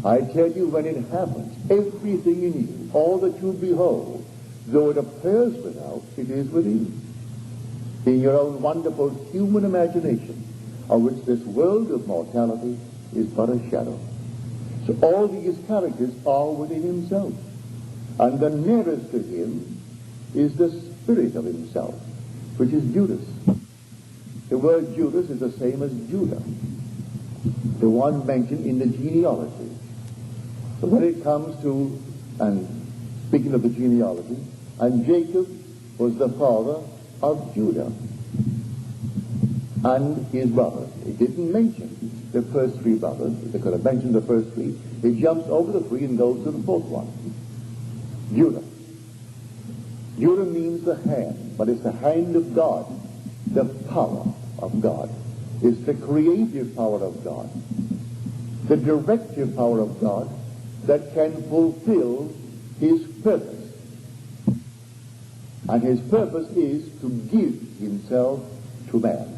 I tell you, when it happens, everything in you, all that you behold, though it appears without, it is within. In your own wonderful human imagination, of which this world of mortality is but a shadow. So all these characters are within himself. And the nearest to him is the spirit of himself, which is Judas. The word Judas is the same as Judah, the one mentioned in the genealogy. So when it comes to, and speaking of the genealogy, and Jacob was the father of Judah and his brothers. It didn't mention the first three brothers. If they could have mentioned the first three, it jumps over the three and goes to the fourth one. Judah. Judah means the hand, but it's the hand of God, the power of God. It's the creative power of God, the directive power of God that can fulfill his purpose. And his purpose is to give himself to man.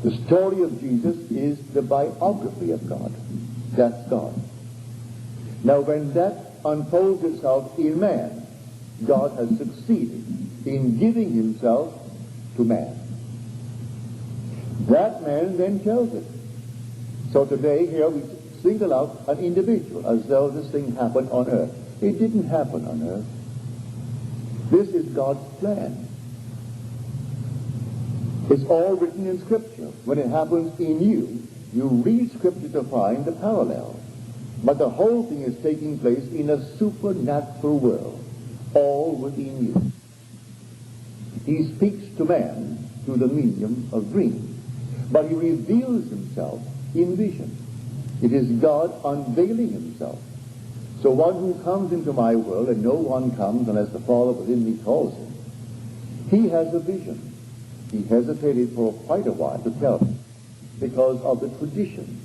The story of Jesus is the biography of God. That's God. Now when that unfolds itself in man, God has succeeded in giving himself to man. That man then tells it. So today here we single out an individual as though this thing happened on earth. It didn't happen on earth. This is God's plan. It's all written in Scripture. When it happens in you, you read Scripture to find the parallel. But the whole thing is taking place in a supernatural world, all within you. He speaks to man through the medium of dreams, but he reveals himself in vision. It is God unveiling himself. So one who comes into my world, and no one comes unless the Father within me calls him, he has a vision. He hesitated for quite a while to tell me because of the tradition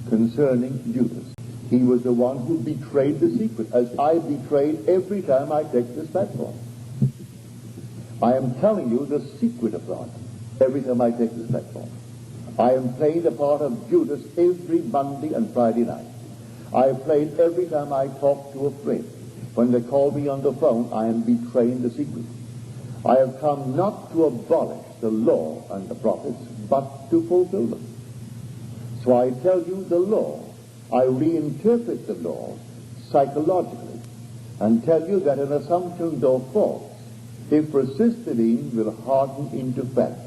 concerning Judas. He was the one who betrayed the secret, as I betrayed every time I take this platform. I am telling you the secret of God every time I take this platform. I am playing the part of Judas every Monday and Friday night. I have played every time I talk to a friend. When they call me on the phone, I am betraying the secret. I have come not to abolish the law and the prophets, but to fulfill them. So I tell you the law. I reinterpret the law psychologically and tell you that an assumption, though false, if persisted in, will harden into fact.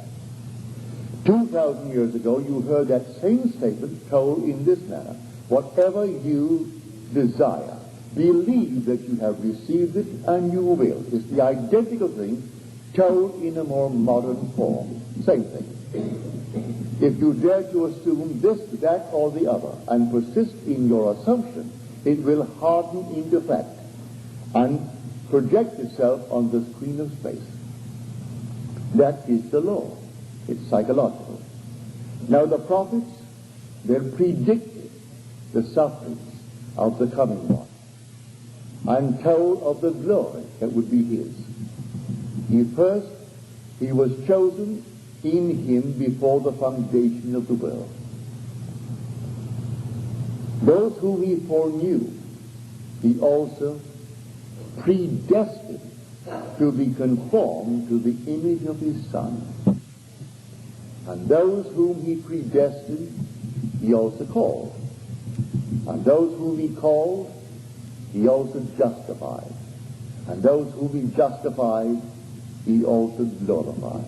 2,000 years ago, you heard that same statement told in this manner. Whatever you desire, believe that you have received it and you will. It's the identical thing told in a more modern form. Same thing. If you dare to assume this, that, or the other, and persist in your assumption, it will harden into fact and project itself on the screen of space. That is the law. It's psychological. Now the prophets, they predicted the sufferings of the coming one and told of the glory that would be his. He was chosen in him before the foundation of the world. Those whom he foreknew, he also predestined to be conformed to the image of his Son. And those whom he predestined, he also called. And those whom he called, he also justified. And those whom he justified, he also glorified.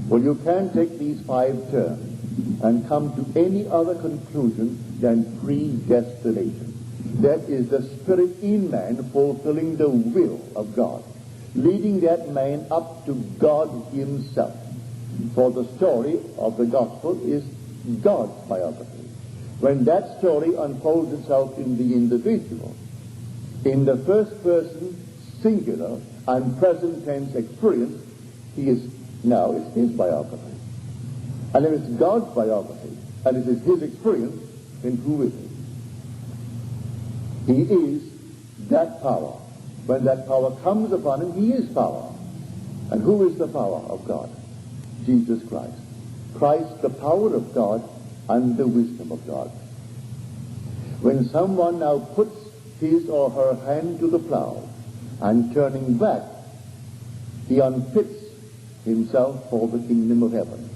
Well, you can't take these 5 terms and come to any other conclusion than predestination. That is the spirit in man fulfilling the will of God, leading that man up to God himself. For the story of the gospel is God's biography. When that story unfolds itself in the individual, in the first person, singular and present tense experience, now it's his biography. And if it's God's biography, and it is his experience, then who is he? He is that power. When that power comes upon him, he is power. And who is the power of God? Jesus Christ. Christ, the power of God and the wisdom of God. When someone now puts his or her hand to the plow and turning back, he unfits himself for the kingdom of heaven.